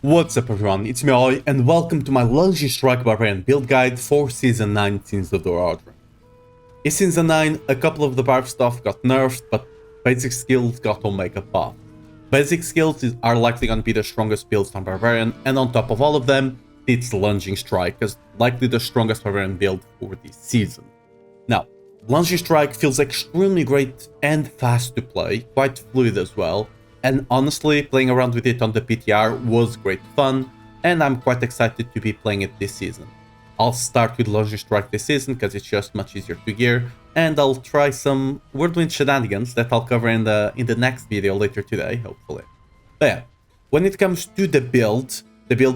What's up everyone, it's me Ollie, and welcome to my Luxury Strike Barbarian build guide for Season 9 Sins of the Ordering. In Season 9, a couple of the Barb stuff got nerfed, but basic skills got Omega buffed. Basic skills are likely going to be the strongest builds on Barbarian, and on top of all of them, it's Lunging Strike, as likely the strongest Barbarian build for this season. Now, Lunging Strike feels extremely great and fast to play, quite fluid as well, and honestly, playing around with it on the PTR was great fun, and I'm quite excited to be playing it this season. I'll start with Lunging Strike this season because it's just much easier to gear, and I'll try some Whirlwind shenanigans that I'll cover in the next video later today, hopefully. But yeah, when it comes to the build,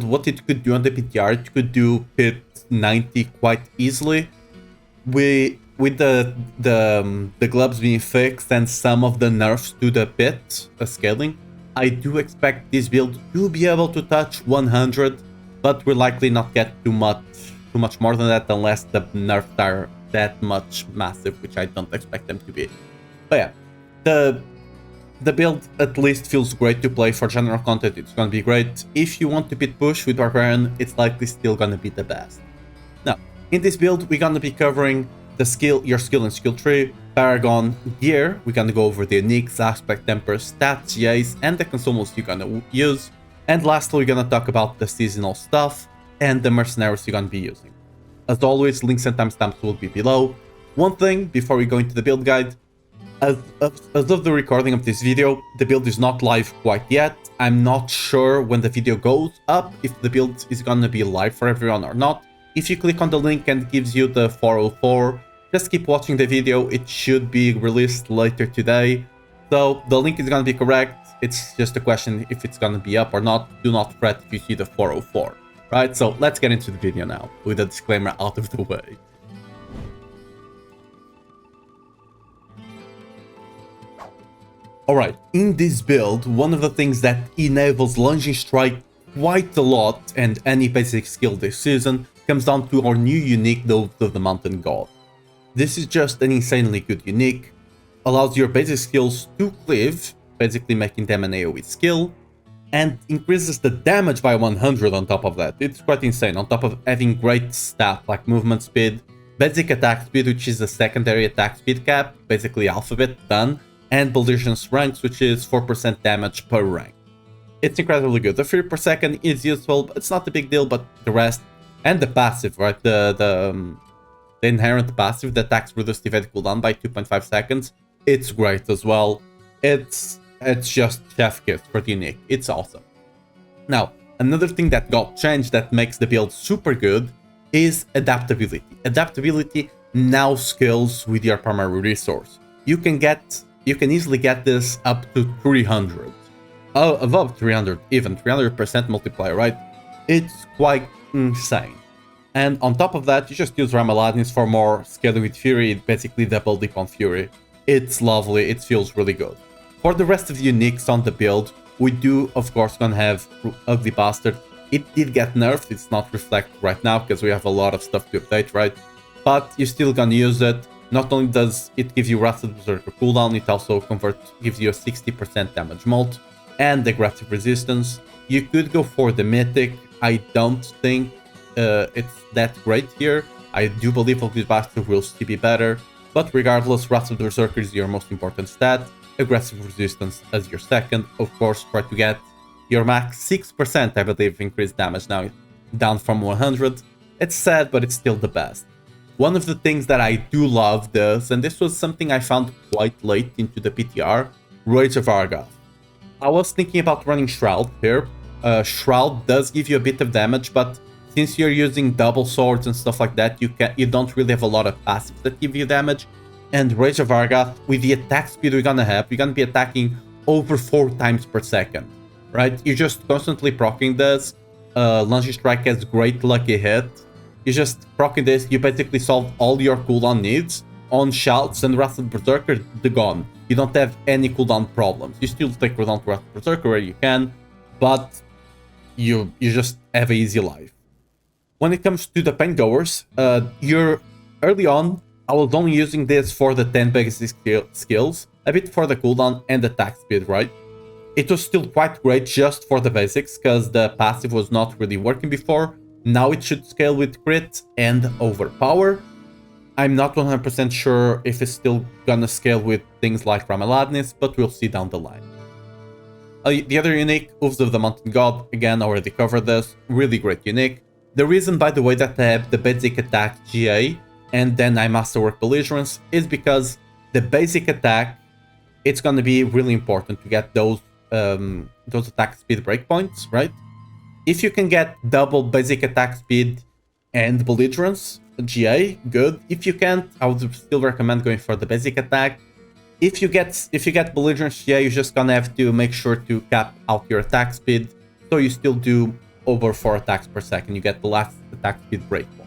what it could do on the PTR, it could do pit 90 quite easily. With the gloves being fixed and some of the nerfs to the pit scaling, I do expect this build to be able to touch 100, but we'll likely not get too much more than that unless the nerfs are that much massive, which I don't expect them to be. But yeah, the build at least feels great to play for general content. It's gonna be great. If you want to pit push with Barbarian, it's likely still gonna be the best. Now, in this build, we're gonna be covering your skill and skill tree, Paragon gear, we're gonna go over the uniques, aspect, temper, stats, GAs, and the consumables you're gonna use. And lastly, we're gonna talk about the seasonal stuff and the mercenaries you're gonna be using. As always, links and timestamps will be below. One thing before we go into the build guide, as of the recording of this video, the build is not live quite yet. I'm not sure when the video goes up if the build is gonna be live for everyone or not. If you click on the link and it gives you the 404, just keep watching the video. It should be released later today. So the link is going to be correct. It's just a question if it's going to be up or not. Do not fret if you see the 404. Right, so let's get into the video now with the disclaimer out of the way. Alright, in this build, one of the things that enables Lunging Strike quite a lot and any basic skill this season comes down to our new unique, the Oath of the Mountain God. This is just an insanely good unique, allows your basic skills to cleave, basically making them an AoE skill, and increases the damage by 100 on top of that. It's quite insane, on top of having great stat like movement speed, basic attack speed, which is a secondary attack speed cap, basically alphabet, done, and belligerence ranks, which is 4% damage per rank. It's incredibly good. The fury per second is useful, but it's not a big deal, but the rest, and the passive, right, the inherent passive that attacks reduced evade cooldown by 2.5 seconds, it's great as well. It's just chef kiss for the unique. It's awesome. Now, another thing that got changed that makes the build super good is adaptability. Adaptability now scales with your primary resource. You can easily get this up to 300. Oh, above 300, even 300% multiplier, right? It's quite insane. And on top of that, you just use Ramaladins for more scaling with Fury, basically double dip on Fury. It's lovely, it feels really good. For the rest of the uniques on the build, we do of course gonna have Ugly Bastard. It did get nerfed, it's not reflected right now because we have a lot of stuff to update, right? But you're still gonna use it. Not only does it give you Wrath of the Berserker cooldown, it also gives you a 60% damage mult and aggressive resistance. You could go for the Mythic. I don't think it's that great here. I do believe Ugly Bastard will still be better, but regardless, Wrath of the Berserker is your most important stat, aggressive resistance as your second. Of course, try to get your max 6%, I believe, increased damage now, down from 100. It's sad, but it's still the best. One of the things that I do love this, and this was something I found quite late into the PTR, Rage of Argath. I was thinking about running Shroud here. Shroud does give you a bit of damage, but since you're using double swords and stuff like that, you don't really have a lot of passives that give you damage. And Rage of Argath, with the attack speed we're gonna be attacking over 4 times per second, right? You're just constantly proccing this. Lunging Strike has great lucky hit. You just proccing this, you basically solve all your cooldown needs on Shouts and Wrath of the Berserker, they're gone. You don't have any cooldown problems. You still take cooldown to Wrath of the Berserker where you can, but you just have an easy life. When it comes to the Paingoers, early on, I was only using this for the 10 basic skills, a bit for the cooldown and attack speed, right? It was still quite great just for the basics, because the passive was not really working before. Now it should scale with crit and overpower. I'm not 100% sure if it's still gonna scale with things like Ramaladnis, but we'll see down the line. The other unique, Hooves of the Mountain God, again, already covered this, really great unique. The reason, by the way, that I have the basic attack GA and then I Masterwork Belligerence is because the basic attack, it's gonna be really important to get those attack speed breakpoints, right? If you can get double basic attack speed and Belligerence GA, good. If you can't, I would still recommend going for the basic attack. If you get Belligerence GA, you're just gonna have to make sure to cap out your attack speed, so you still do over 4 attacks per second. You get the last attack speed breakpoint.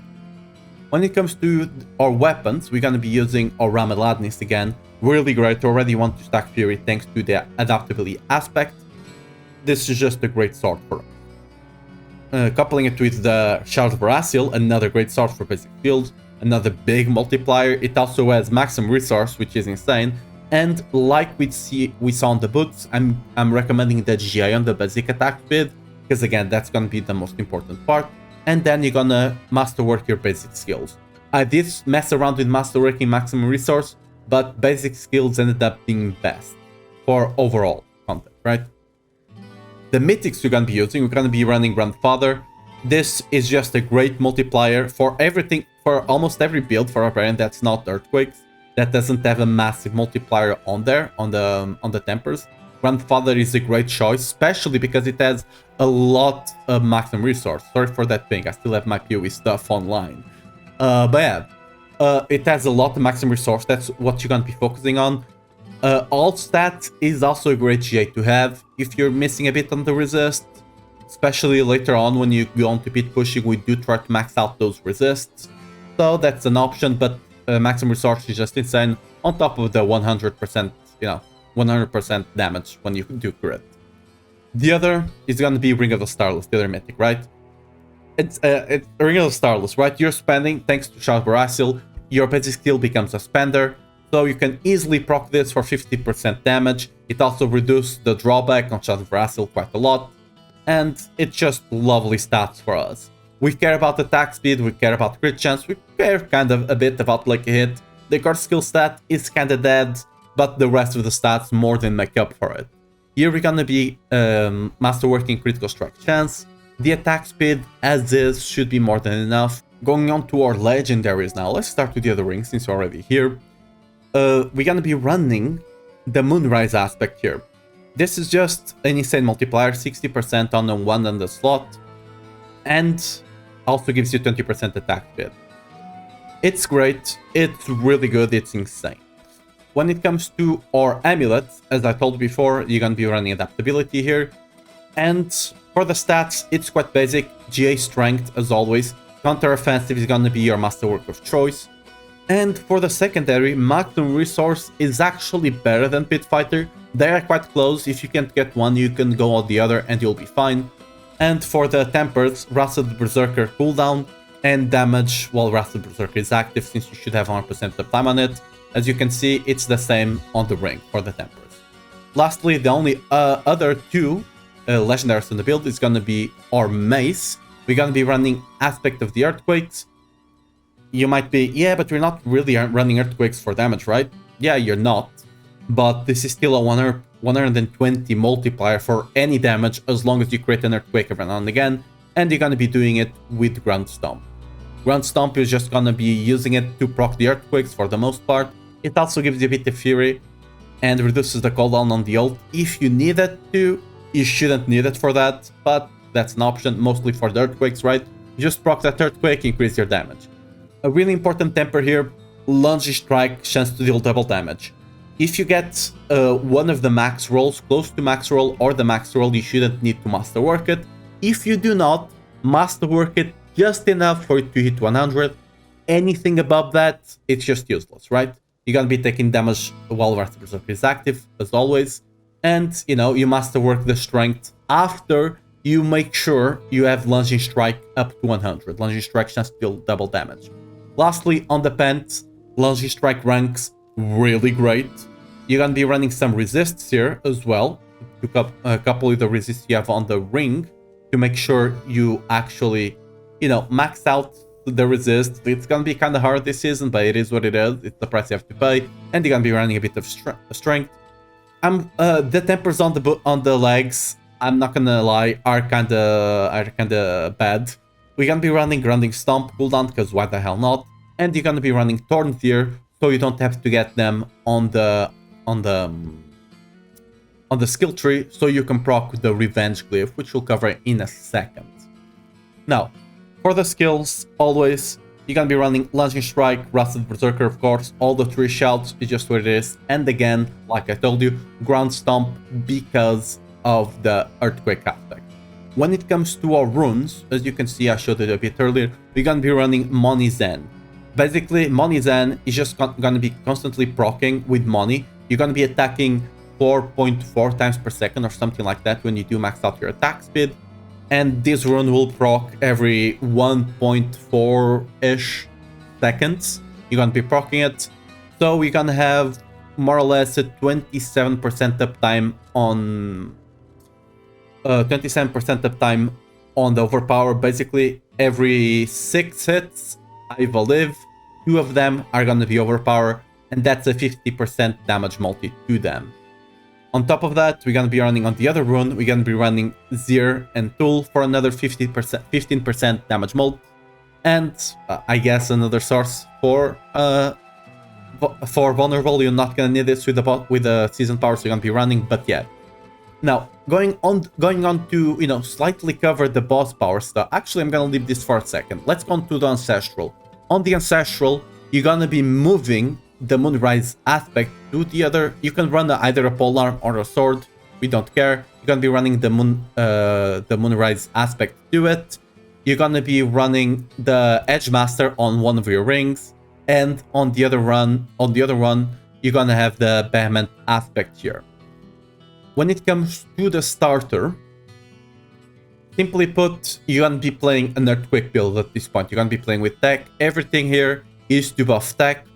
When it comes to our weapons, we're gonna be using our Ramaladnis again. Really great. Already want to stack Fury thanks to the adaptability aspect. This is just a great sword for us. Coupling it with the Shard of Varasil, another great sword for basic fields, another big multiplier. It also has maximum resource, which is insane. And like we saw on the books, I'm recommending the GI on the basic attack speed, because again, that's gonna be the most important part. And then you're gonna masterwork your basic skills. I did mess around with masterworking maximum resource, but basic skills ended up being best for overall content, right? The Mythics you're gonna be using, we're gonna be running Grandfather. This is just a great multiplier for everything, for almost every build for Barbarian that's not Earthquakes, that doesn't have a massive multiplier on there, on the tempers. Grandfather is a great choice, especially because it has a lot of maximum resource. Sorry for that ping, I still have my PoE stuff online. But yeah, it has a lot of maximum resource, that's what you're gonna be focusing on. Alt stat is also a great GA to have if you're missing a bit on the resist, especially later on when you go on to pit pushing. We do try to max out those resists, so that's an option, but maximum resource is just insane, on top of the 100%, 100% damage when you do crit. The other is gonna be Ring of the Starless, the other mythic, right? It's Ring of the Starless, right? You're spending, thanks to Shard Varasil, your basic skill becomes a spender, so you can easily proc this for 50% damage. It also reduces the drawback on Shard Varasil quite a lot, and it's just lovely stats for us. We care about attack speed, we care about crit chance, we care kind of a bit about like a hit. The core skill stat is kinda dead, but the rest of the stats more than make up for it. Here we're gonna be masterworking critical strike chance. The attack speed, as is, should be more than enough. Going on to our legendaries now, let's start with the other rings since we're already here. We're gonna be running the Moonrise aspect here. This is just an insane multiplier, 60% on the one on the slot, and also gives you 20% attack speed. It's great, it's really good, it's insane. When it comes to our amulets, as I told before, you're gonna be running adaptability here. And for the stats, it's quite basic. GA strength, as always. Counter-offensive is gonna be your masterwork of choice. And for the secondary, maximum resource is actually better than Pit Fighter. They are quite close. If you can't get one, you can go on the other and you'll be fine. And for the tempers, Wrath of the Berserker cooldown and damage while Wrath of the Berserker is active, since you should have 100% of time on it. As you can see, it's the same on the ring for the tempers. Lastly, the only other two legendaries in the build is gonna be our mace. We're gonna be running Aspect of the Earthquakes. You might be, yeah, but we're not really running Earthquakes for damage, right? Yeah, you're not. But this is still a 120 multiplier for any damage as long as you create an Earthquake every now and again. And you're gonna be doing it with Ground Stomp. Ground Stomp is just gonna be using it to proc the Earthquakes for the most part. It also gives you a bit of Fury and reduces the cooldown on the ult if you need it to. You shouldn't need it for that, but that's an option, mostly for the Earthquakes, right? You just proc that Earthquake, increase your damage. A really important temper here, Lunge Strike, chance to deal double damage. If you get one of the max rolls, close to max roll or the max roll, you shouldn't need to masterwork it. If you do not, masterwork it just enough for it to hit 100. Anything above that, it's just useless, right? You're gonna be taking damage while Wrath of the Berserker is active, as always. And, you masterwork the strength after you make sure you have Lunging Strike up to 100. Lunging Strike chance to deal double damage. Lastly, on the pants, Lunging Strike ranks really great. You're gonna be running some resists here as well. to couple with the resist you have on the ring to make sure you actually, max out the resist. It's gonna be kind of hard this season, but it is what it is. It's the price you have to pay, and you're gonna be running a bit of strength. The tempers on the legs, I'm not gonna lie, are kinda bad. We're gonna be running Grounding Stomp cooldown, because why the hell not? And you're gonna be running Thorns here, so you don't have to get them on the skill tree, so you can proc the Revenge Glyph, which we'll cover in a second. Now, for the skills, always, you're gonna be running Lunging Strike, Rusted Berserker, of course, all the 3 shouts is just what it is, and again, like I told you, Ground Stomp because of the Earthquake aspect. When it comes to our runes, as you can see, I showed it a bit earlier, we're gonna be running Money Zen. Basically, Money Zen is just gonna be constantly proccing with money. You're gonna be attacking 4.4 times per second or something like that when you do max out your attack speed. And this rune will proc every 1.4-ish seconds. You're gonna be proccing it. So you're gonna have more or less a 27% uptime on 27% uptime on the overpower. Basically, every 6 hits, I believe, 2 of them are gonna be overpower, and that's a 50% damage multi to them. On top of that, we're gonna be running on the other rune, we're gonna be running Zir and Tool for another 15% damage multi, and I guess another source for vulnerable. You're not gonna need this with the season power, so you're gonna be running, but yeah. Now, going on to, slightly cover the boss power stuff. Actually, I'm gonna leave this for a second. Let's go on to the Ancestral. On the Ancestral, you're gonna be moving the Moonrise aspect to the other. You can run either a polearm or a sword. We don't care. You're gonna be running the Moonrise aspect to it. You're gonna be running the Edge Master on one of your rings, and on the other one, you're gonna have the Behemoth aspect here. When it comes to the starter, simply put, you're gonna be playing an Earthquake build at this point. You're gonna be playing with tech. Everything here is to buff tech,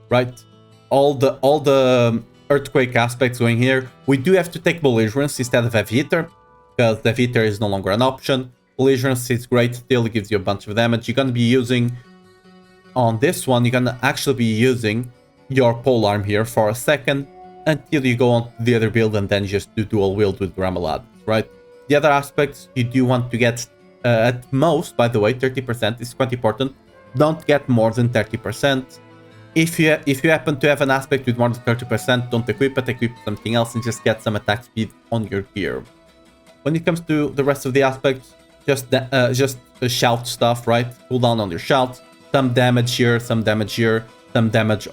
right? All the Earthquake aspects going here. We do have to take Belligerence instead of Heavy Hitter, because the Heavy Hitter is no longer an option. Belligerence is great, still gives you a bunch of damage. You're gonna be using, on this one, you're gonna actually be using your polearm here for a second, until you go on to the other build and then just do dual wield with Gramalad, right? The other aspects you do want to get at most, by the way, 30% is quite important. Don't get more than 30%. If you happen to have an aspect with more than 30%, don't equip it, equip something else and just get some attack speed on your gear. When it comes to the rest of the aspects, just shout stuff, right? Cool down on your shout, some damage here, some damage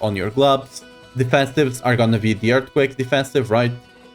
on your gloves. Defensives are gonna be the Earthquake defensive, right?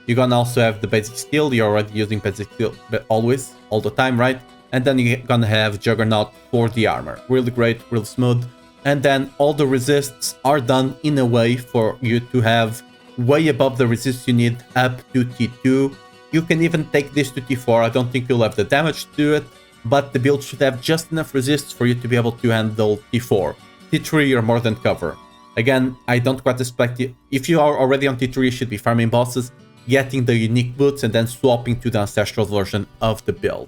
You're gonna also have the basic skill. You're already using basic skill, but always, all the time, right? And then you're gonna have Juggernaut for the armor. Really great, real smooth. And then all the resists are done in a way for you to have way above the resist you need up to T2. You can even take this to T4. I don't think you'll have the damage to do it, but the build should have just enough resists for you to be able to handle T4. T3, you're more than cover. Again, I don't quite expect you. If you are already on T3, you should be farming bosses, getting the unique boots, and then swapping to the Ancestral version of the build.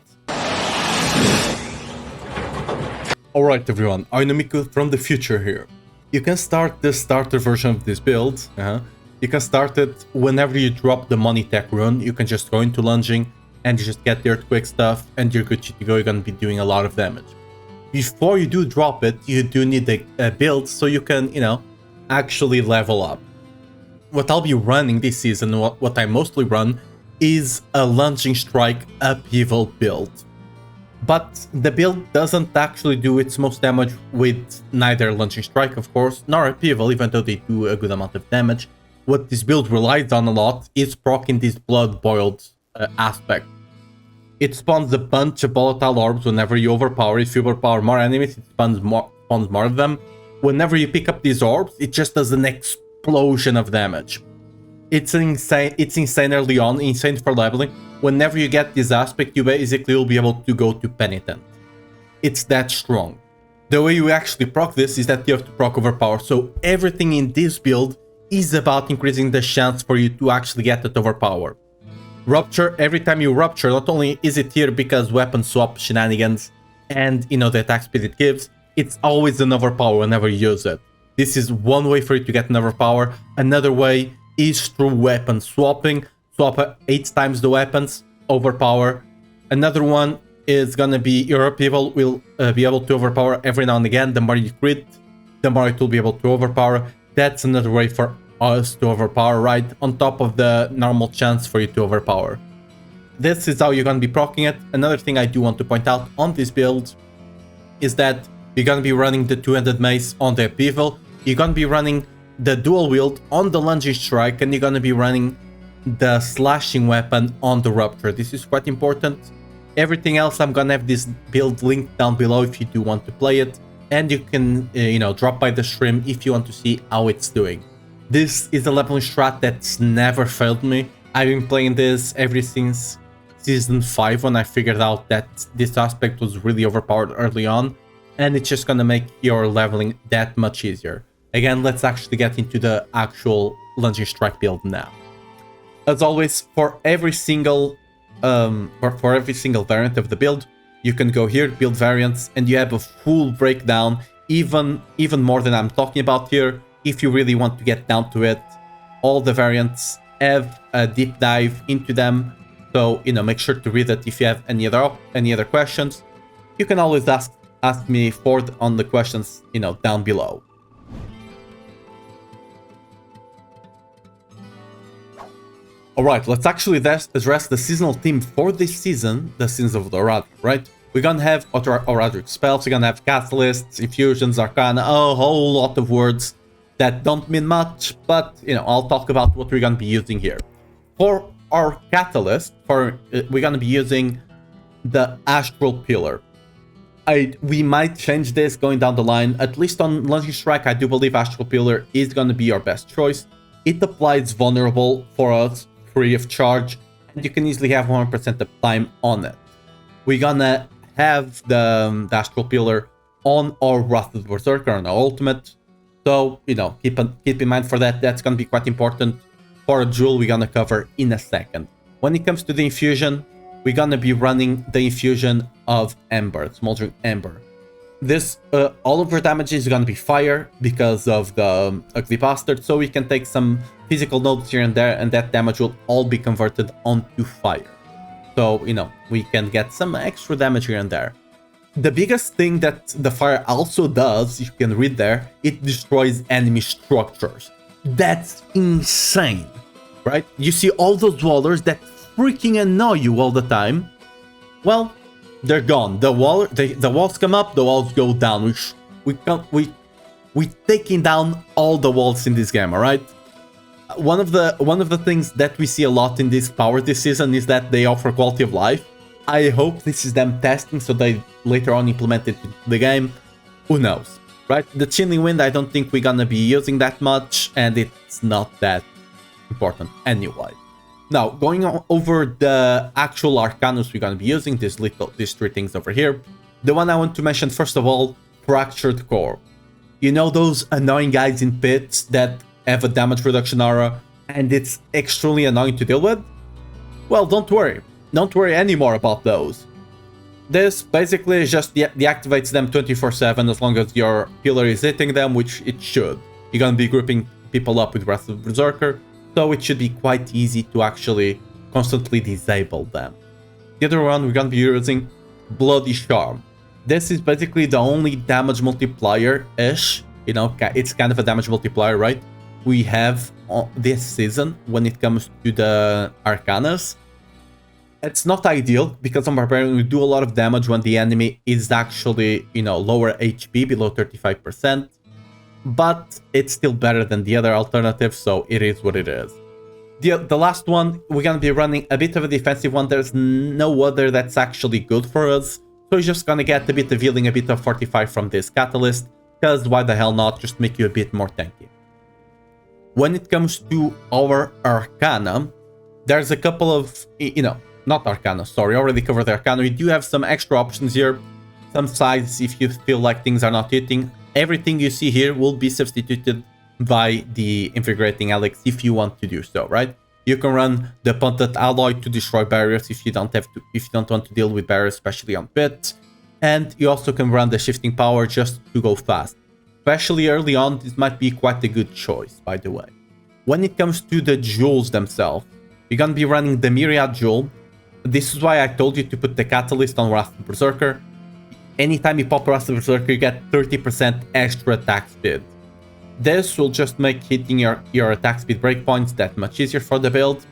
Alright everyone, Ainomiku from the future here. You can start the starter version of this build. You can start it whenever you drop the Money Tech rune. You can just go into lunging and you just get the Earthquake stuff and you're good to go. You're going to be doing a lot of damage. Before you do drop it, you do need a build so you can, actually level up. What I'll be running this season, what I mostly run, is a Lunging Strike upheaval build. But the build doesn't actually do its most damage with neither Lunging Strike, of course, nor upheaval, even though they do a good amount of damage. What this build relies on a lot is proccing this Blood Boiled aspect. It spawns a bunch of volatile orbs whenever you overpower. If you overpower more enemies, it spawns more of them. Whenever you pick up these orbs, it just does an explosion of damage. It's insane. It's insane early on, insane for leveling. Whenever you get this aspect, you basically will be able to go to Penitent. It's that strong. The way you actually proc this is that you have to proc overpower. So everything in this build is about increasing the chance for you to actually get that overpower. Rupture, every time you rupture, not only is it here because weapon swap shenanigans and, you know, the attack speed it gives, it's always an overpower whenever you use it. This is one way for you to get an overpower. Another way is through weapon swapping. Swap 8 times the weapons, overpower. Another one is gonna be your people will be able to overpower every now and again. The more you crit, the more it will be able to overpower. That's another way for us to overpower, right? On top of the normal chance for you to overpower. This is how you're gonna be proccing it. Another thing I do want to point out on this build is that you're gonna be running the two-handed mace on the upheaval. You're gonna be running the dual wield on the lunging strike, and you're gonna be running the slashing weapon on the rupture. This is quite important. Everything else, I'm gonna have this build linked down below if you do want to play it, and you can you know, drop by the stream if you want to see how it's doing. This is a leveling strat that's never failed me. I've been playing this ever since season 5 when I figured out that this aspect was really overpowered early on, and it's just gonna make your leveling that much easier. Again, let's actually get into the actual lunging strike build now. As always, for every single variant of the build, you can go here, build variants, and you have a full breakdown, even more than I'm talking about here. If you really want to get down to it, all the variants have a deep dive into them. So, you know, make sure to read it. If you have any other questions, you can always ask me on the questions, you know, down below. Alright, let's actually address the seasonal theme for this season, the Sins of the Oradric, right? We're gonna have Oradric spells, we're gonna have catalysts, infusions, arcana, a whole lot of words that don't mean much, but, you know, I'll talk about what we're gonna be using here. For our catalyst, we're gonna be using the Astral Pillar. We might change this going down the line. At least on Lunging Strike, I do believe Astral Pillar is gonna be our best choice. It applies vulnerable for us, free of charge, and you can easily have 100% of time on it. We're gonna have the Astral Pillar on our Wrath of the Berserker, on our ultimate. So, you know, keep in mind for that. That's gonna be quite important for a jewel we're gonna cover in a second. When it comes to the infusion, we're gonna be running the infusion of Ember, Smoldering Ember. This, all of our damage is gonna be fire because of the Ugly Bastard, so we can take some physical nodes here and there, and that damage will all be converted onto fire. So, you know, we can get some extra damage here and there. The biggest thing that the fire also does, you can read there, it destroys enemy structures. That's insane, right? You see all those wallers that freaking annoy you all the time? Well, they're gone. The walls come up, the walls go down. We taking down all the walls in this game, alright? One of the things that we see a lot in this power this season is that they offer quality of life. I hope this is them testing so they later on implement it in the game. Who knows, right? The Chilling Wind, I don't think we're gonna be using that much, and it's not that important anyway. Now, going over the actual Arcanus we're gonna be using, these 3 things over here. The one I want to mention first of all, Fractured Core. You know those annoying guys in pits that have a damage reduction aura, and it's extremely annoying to deal with? Well, don't worry. Don't worry anymore about those. This basically just deactivates them 24/7 as long as your pillar is hitting them, which it should. You're gonna be grouping people up with Wrath of the Berserker, so it should be quite easy to actually constantly disable them. The other one, we're gonna be using Bloody Charm. This is basically the only damage multiplier-ish, you know, it's kind of a damage multiplier, right? We have this season when it comes to the Arcanas. It's not ideal, because on Barbarian we do a lot of damage when the enemy is actually, you know, lower HP, below 35%. But it's still better than the other alternative, so it is what it is. The last one, we're gonna be running a bit of a defensive one. There's no other that's actually good for us. So you're just gonna get a bit of healing, a bit of Fortify from this Catalyst, because why the hell not, just make you a bit more tanky. When it comes to our Arcana, there's a couple of, you know, not Arcana, sorry, I already covered the Arcana. We do have some extra options here, some sides if you feel like things are not hitting. Everything you see here will be substituted by the Invigorating Elix if you want to do so, right? You can run the Punted Alloy to destroy barriers if you don't want to deal with barriers, especially on pit. And you also can run the Shifting Power just to go fast. Especially early on, this might be quite a good choice, by the way. When it comes to the jewels themselves, you're gonna be running the Myriad Jewel. This is why I told you to put the Catalyst on Wrath of Berserker. Anytime you pop Wrath of Berserker, you get 30% extra attack speed. This will just make hitting your attack speed breakpoints that much easier for the build.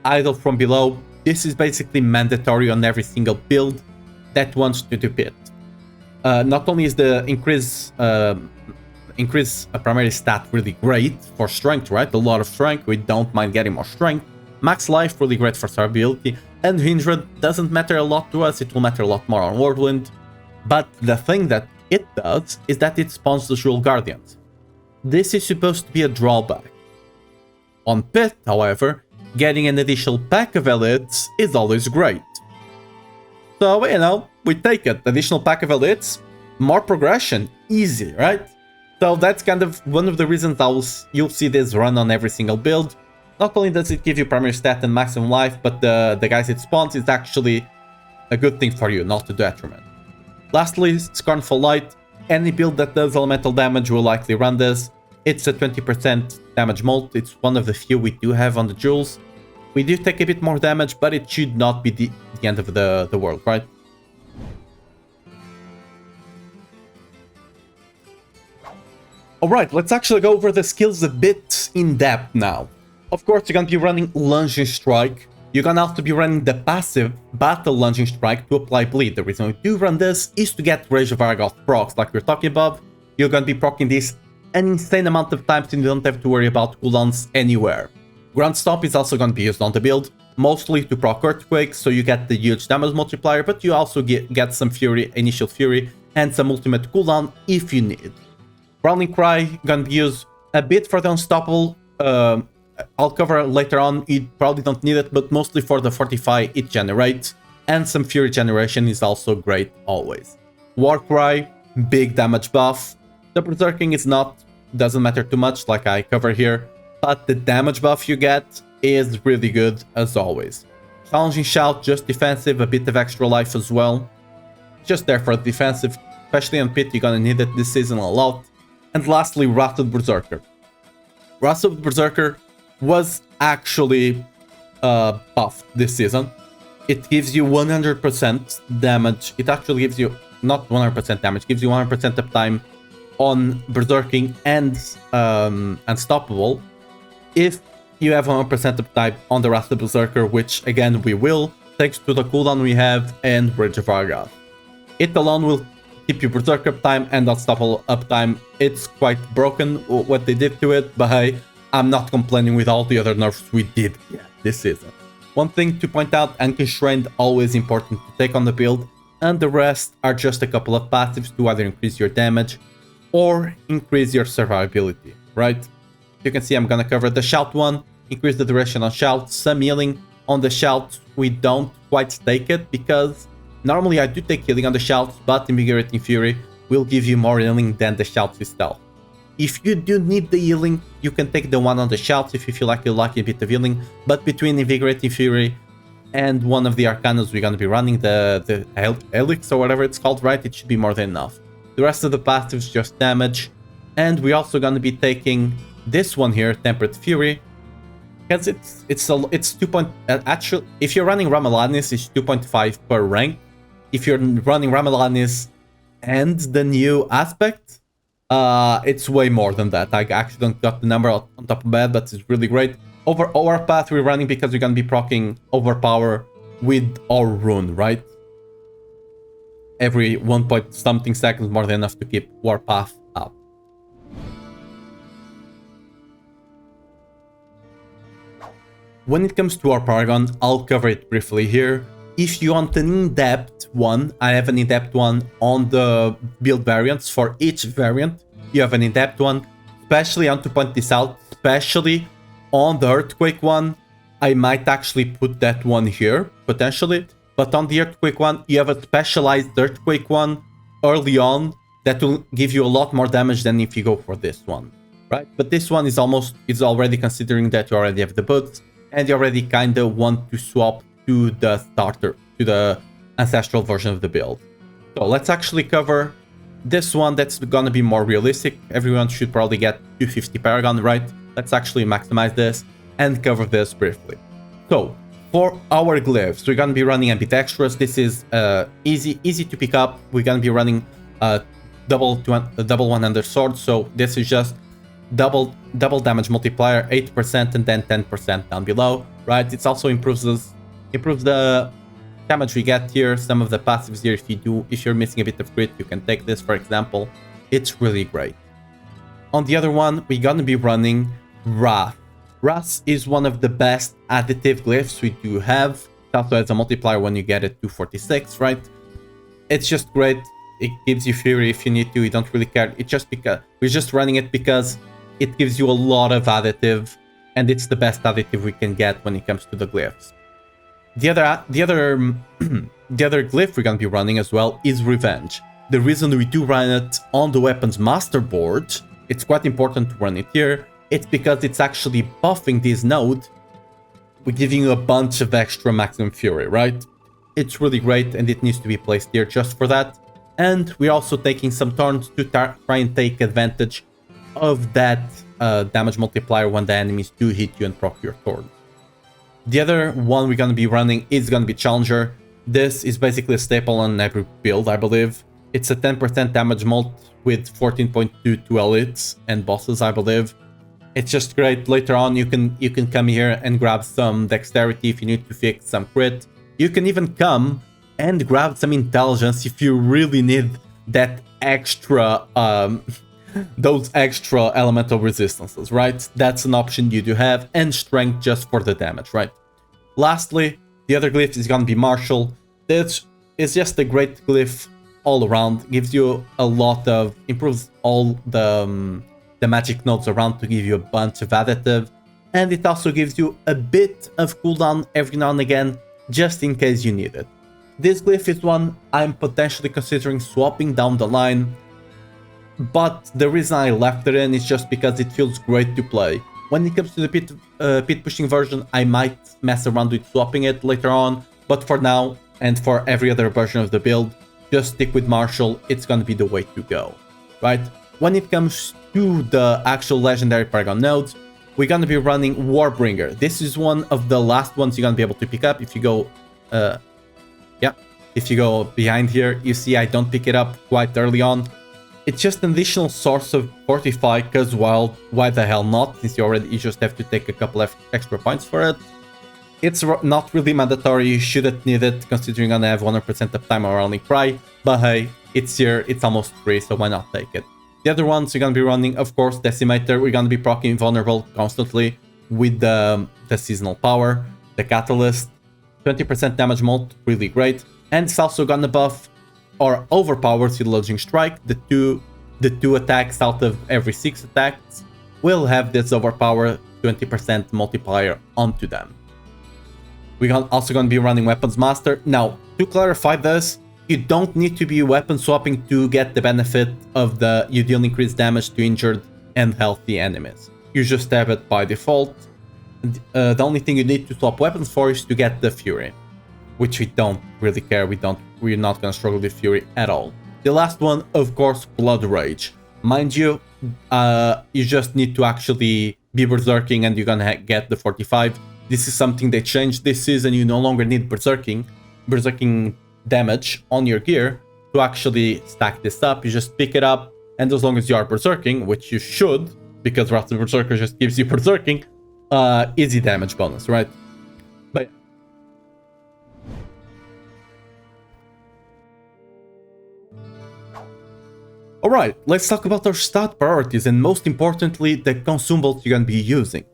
Idle from Below. This is basically mandatory on every single build that wants to do pit. Not only is the increase a primary stat really great for strength, right? A lot of strength, we don't mind getting more strength. Max life, really great for survivability. And Hindred doesn't matter a lot to us, it will matter a lot more on Whirlwind. But the thing that it does is that it spawns the Jewel Guardians. This is supposed to be a drawback. On Pit, however, getting an additional pack of elites is always great. So, you know, we take it. Additional pack of elites, more progression, easy, right? So that's kind of one of the reasons you'll see this run on every single build. Not only does it give you primary stat and maximum life, but the guys it spawns is actually a good thing for you, not a detriment. Lastly, Scornful Light. Any build that does elemental damage will likely run this. It's a 20% damage molt. It's one of the few we do have on the jewels. We do take a bit more damage, but it should not be the end of the world, right? Alright, let's actually go over the skills a bit in depth now. Of course, you're gonna be running Lunging Strike. You're gonna also be running the passive Battle Lunging Strike to apply bleed. The reason we do run this is to get Rage of Argoth procs, like we we're talking about. You're gonna be proccing this an insane amount of times and you don't have to worry about cooldowns anywhere. Ground Stomp is also gonna be used on the build, mostly to proc Earthquakes, so you get the huge damage multiplier, but you also get some Fury, Initial Fury, and some ultimate cooldown if you need. Growling Cry gonna be used a bit for the Unstoppable. I'll cover later on, you probably don't need it, but mostly for the Fortify it generates, and some Fury generation is also great always. Warcry, big damage buff. The Berserking doesn't matter too much like I cover here, but the damage buff you get is really good as always. Challenging Shout, just defensive, a bit of extra life as well. Just there for defensive, especially on Pit, you're gonna need it this season a lot. And lastly, Wrath of Berserker. Wrath of Berserker was actually buffed this season. It gives you 100% damage. It actually gives you not 100% damage, gives you 100% uptime on Berserking and Unstoppable if you have 100% uptime on the Wrath of Berserker, which again we will, thanks to the cooldown we have and Rage of Argoth. It alone will keep you Berserker uptime and Unstoppable uptime. It's quite broken what they did to it, but I'm not complaining with all the other nerfs we did this season. One thing to point out, Unconstrained always important to take on the build, and the rest are just a couple of passives to either increase your damage or increase your survivability, right? You can see I'm gonna cover the Shout one, increase the duration on Shout, some healing on the Shout. We don't quite take it because normally I do take healing on the Shouts, but Invigorating Fury will give you more healing than the Shouts itself. If you do need the healing, you can take the one on the Shouts if you feel like you like a bit of healing, but between Invigorating Fury and one of the Arcanas we're gonna be running, the Helix or whatever it's called, right? It should be more than enough. The rest of the passives just damage, and we're also gonna be taking this one here, Tempered Fury, because it's 2. Actually, if you're running Ramalanis, it's 2.5 per rank. If you're running Ramalanis and the new aspect, it's way more than that. I actually don't got the number on top of my head, but it's really great. Over Overpath we're running because we're gonna be proccing Overpower with our rune, right? Every 1 point something seconds, more than enough to keep Warpath up. When it comes to our Paragon, I'll cover it briefly here. If you want an in-depth one, I have an in-depth one on the build variants. For each variant, you have an in-depth one. Especially, I want to point this out, especially on the Earthquake one. I might actually put that one here, potentially. But on the Earthquake one, you have a specialized Earthquake one early on that will give you a lot more damage than if you go for this one, right? But this one is already considering that you already have the boots. and you already kind of want to swap to the starter, to the ancestral version of the build. So let's actually cover this one that's gonna be more realistic. Everyone should probably get 250 Paragon, right? Let's actually maximize this and cover this briefly. So for our glyphs, we're gonna be running a bit extras. This is easy to pick up. We're gonna be running double 100 sword. So this is just double damage multiplier, 8% and then 10% down below, right? It also improves the damage we get here. Some of the passives here, if you're missing a bit of crit, you can take this, for example. It's really great. On the other one, we're gonna be running Wrath. Wrath is one of the best additive glyphs we do have. It also has a multiplier when you get it to 46, right? It's just great. It gives you fury if you need to. You don't really care. It's just because we're just running it because it gives you a lot of additive, and it's the best additive we can get when it comes to the glyphs. The other glyph we're gonna be running as well is Revenge. The reason we do run it on the weapons master board, it's quite important to run it here. It's because it's actually buffing this node. We're giving you a bunch of extra maximum fury, right? It's really great, and it needs to be placed here just for that. And we're also taking some turns to try and take advantage of that damage multiplier when the enemies do hit you and proc your sword. The other one we're going to be running is going to be Challenger. This is basically a staple on every build, I believe. It's a 10% damage mult with 14.2 to elites and bosses, I believe. It's just great. Later on, you can come here and grab some dexterity if you need to fix some crit. You can even come and grab some intelligence if you really need that extra, those extra elemental resistances, right? That's an option you do have, and strength just for the damage, right? Lastly, the other glyph is gonna be Martial. This is just a great glyph all around. Gives you a lot of, improves all the magic nodes around to give you a bunch of additive, and it also gives you a bit of cooldown every now and again, just in case you need it. This glyph is one I'm potentially considering swapping down the line, but the reason I left it in is just because it feels great to play. When it comes to the pit pushing version, I might mess around with swapping it later on, but for now, and for every other version of the build, just stick with Martial. It's gonna be the way to go, right? When it comes to the actual legendary Paragon nodes, we're gonna be running Warbringer. This is one of the last ones you're gonna be able to pick up. If you go, if you go behind here, you see I don't pick it up quite early on. It's just an additional source of Fortify, because why the hell not, since you just have to take a couple of extra points for it. It's not really mandatory, you shouldn't need it, considering I'm gonna have 100% of time or only cry, but hey, it's here, it's almost free, so why not take it? The other ones you're gonna be running, of course, Decimator. We're gonna be proccing Invulnerable constantly with the seasonal power, the Catalyst, 20% damage mult, really great, and it's also gonna buff or overpower Lodging Strike. The two attacks out of every 6 attacks will have this overpower 20% multiplier onto them. We're also going to be running Weapons Master. Now, to clarify this, you don't need to be weapon swapping to get the benefit of you deal increased damage to injured and healthy enemies. You just have it by default. The only thing you need to swap weapons for is to get the Fury, which we don't really care. We're not going to struggle with Fury at all. The last one, of course, Blood Rage. Mind you, you just need to actually be berserking and you're going to get the 45. This is something they changed this season. You no longer need berserking damage on your gear to actually stack this up. You just pick it up, and as long as you are berserking, which you should, because Wrath of Berserker just gives you berserking, easy damage bonus, right? But alright, let's talk about our stat priorities, and most importantly, the consumables you're gonna be using.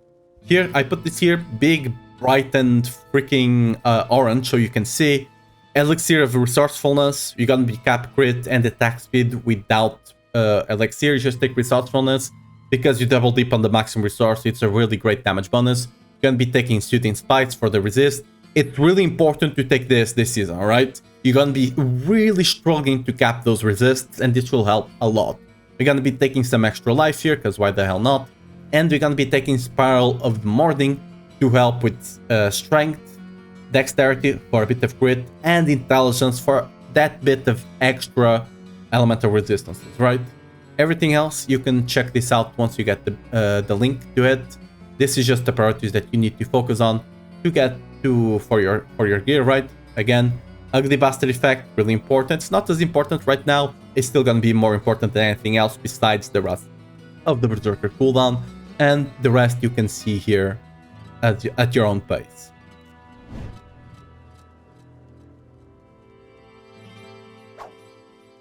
Here, I put this here, big, bright and freaking orange, so you can see. Elixir of Resourcefulness, you're gonna be cap crit and attack speed without Elixir. You just take Resourcefulness, because you double dip on the maximum resource. It's a really great damage bonus. You're gonna be taking Soothing Spice for the resist. It's really important to take this season, alright? You're gonna be really struggling to cap those resists, and this will help a lot. You're gonna be taking some extra life here, because why the hell not? And we're gonna be taking Spiral of the Morning to help with strength, dexterity for a bit of crit, and intelligence for that bit of extra elemental resistances, right? Everything else, you can check this out once you get the link to it. This is just the priorities that you need to focus on to get to for your gear, right? Again, Ugly Bastard effect, really important. It's not as important right now. It's still gonna be more important than anything else besides the rest of the Berserker cooldown, and the rest you can see here at your own pace.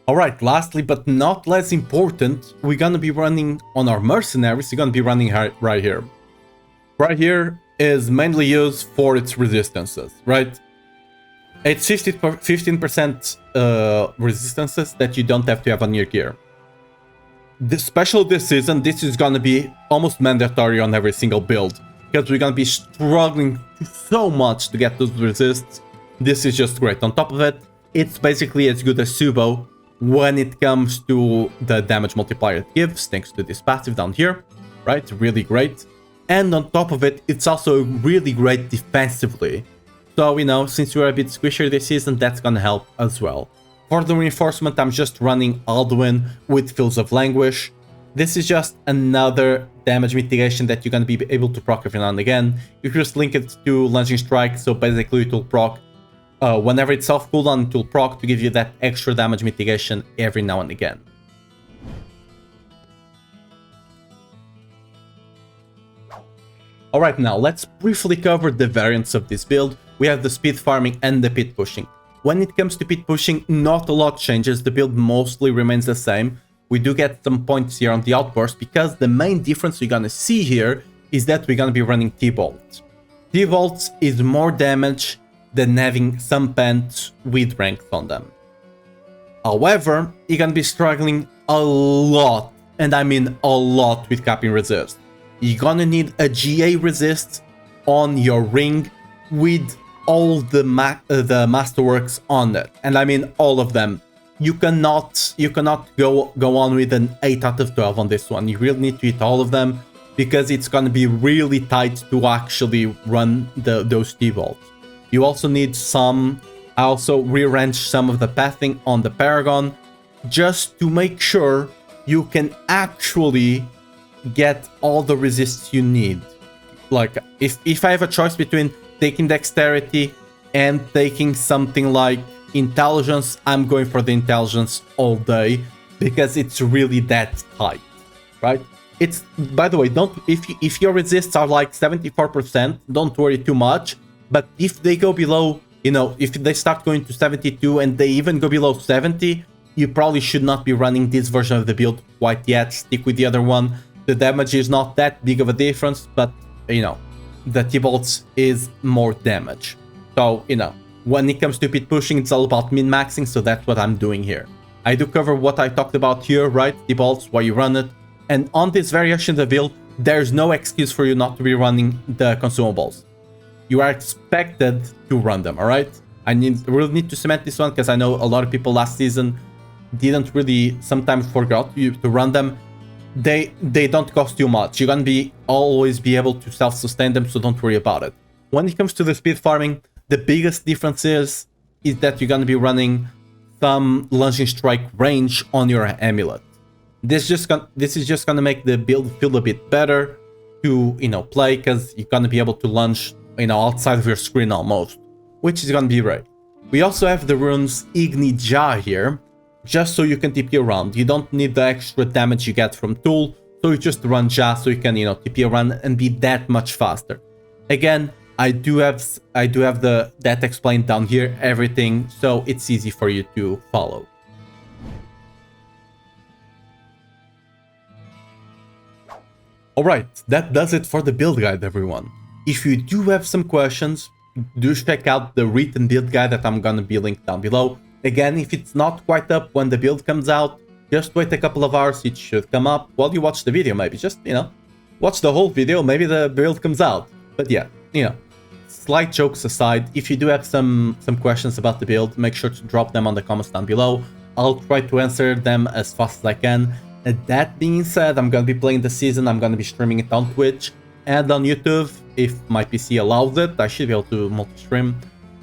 Alright, lastly but not less important, we're gonna be running on our Mercenaries. We're gonna be running right here. Right here is mainly used for its resistances, right? It's 15% resistances that you don't have to have on your gear. Especially this season, this is gonna be almost mandatory on every single build, because we're gonna be struggling so much to get those resists. This is just great. On top of it, it's basically as good as Subo when it comes to the damage multiplier it gives, thanks to this passive down here, right? Really great. And on top of it, it's also really great defensively. So, you know, since we're a bit squishier this season, that's gonna help as well. For the reinforcement, I'm just running Alduin with Fields of Languish. This is just another damage mitigation that you're gonna be able to proc every now and again. You just link it to Lunging Strike, so basically it will proc whenever it's off cooldown, it will proc to give you that extra damage mitigation every now and again. Alright, now let's briefly cover the variants of this build. We have the speed farming and the pit pushing. When it comes to pit pushing, not a lot changes, the build mostly remains the same. We do get some points here on the outburst, because the main difference we're gonna see here is that we're gonna be running T-Bolts. T-Bolts is more damage than having some pants with ranks on them. However, you're gonna be struggling a lot, and I mean a lot, with capping resist. You're gonna need a GA resist on your ring with all the masterworks on it, and I mean all of them. You cannot go on with an 8 out of 12 on this one. You really need to hit all of them, because it's gonna be really tight to actually run those T-Bolts. You also need I also rearrange some of the pathing on the Paragon, just to make sure you can actually get all the resists you need. Like, if I have a choice between taking dexterity and taking something like intelligence, I'm going for the intelligence all day, because it's really that tight, right? It's, by the way, if your resists are like 74%, don't worry too much. But if they go below, you know, if they start going to 72 and they even go below 70, you probably should not be running this version of the build quite yet. Stick with the other one. The damage is not that big of a difference, but, you know, the T-Bolts is more damage. So, you know, when it comes to pit pushing, it's all about min-maxing, so that's what I'm doing here. I do cover what I talked about here, right? T-Bolts, why you run it. And on this variation of the build, there's no excuse for you not to be running the consumables. You are expected to run them, alright? I really need to cement this one, because I know a lot of people last season didn't really, sometimes forgot to run them. They don't cost you much. You're gonna always be able to self-sustain them, so don't worry about it. When it comes to the speed farming, the biggest difference is that you're gonna be running some Lunging Strike range on your amulet. This is just gonna make the build feel a bit better to, you know, play, because you're gonna be able to lunge, you know, outside of your screen almost, which is gonna be great. We also have the runes Igni Ja here, just so you can TP around. You don't need the extra damage you get from Tool, so you just run Ja so you can, you know, TP around and be that much faster. Again, I do have that explained down here, everything, so it's easy for you to follow. Alright, that does it for the build guide, everyone. If you do have some questions, do check out the written build guide that I'm gonna be linked down below. Again, if it's not quite up when the build comes out, just wait a couple of hours, it should come up while you watch the video. Maybe just, you know, watch the whole video, maybe the build comes out. But yeah, you know, slight jokes aside, if you do have some questions about the build, make sure to drop them on the comments down below. I'll try to answer them as fast as I can. And that being said, I'm gonna be playing the season, I'm gonna be streaming it on Twitch. And on YouTube, if my PC allows it, I should be able to multi-stream.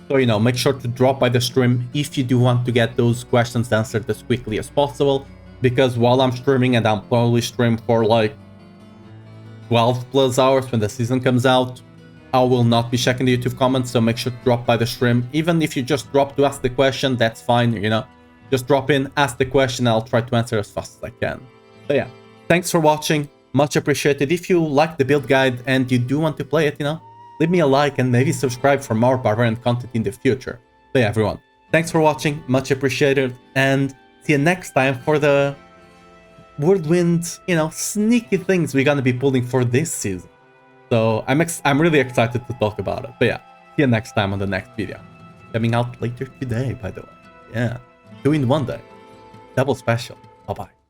So, you know, make sure to drop by the stream if you do want to get those questions answered as quickly as possible. Because while I'm streaming, and I'll probably stream for like 12 plus hours when the season comes out, I will not be checking the YouTube comments, so make sure to drop by the stream. Even if you just drop to ask the question, that's fine, you know. Just drop in, ask the question, I'll try to answer as fast as I can. So yeah, thanks for watching, much appreciated. If you like the build guide and you do want to play it, you know, leave me a like and maybe subscribe for more Barbarian content in the future. So yeah, everyone, thanks for watching, much appreciated, and see you next time for the whirlwind, you know, sneaky things we're gonna be pulling for this season. So I'm really excited to talk about it. But yeah, see you next time on the next video. Coming out later today, by the way. Yeah, 2 in 1 day. Double special. Bye-bye.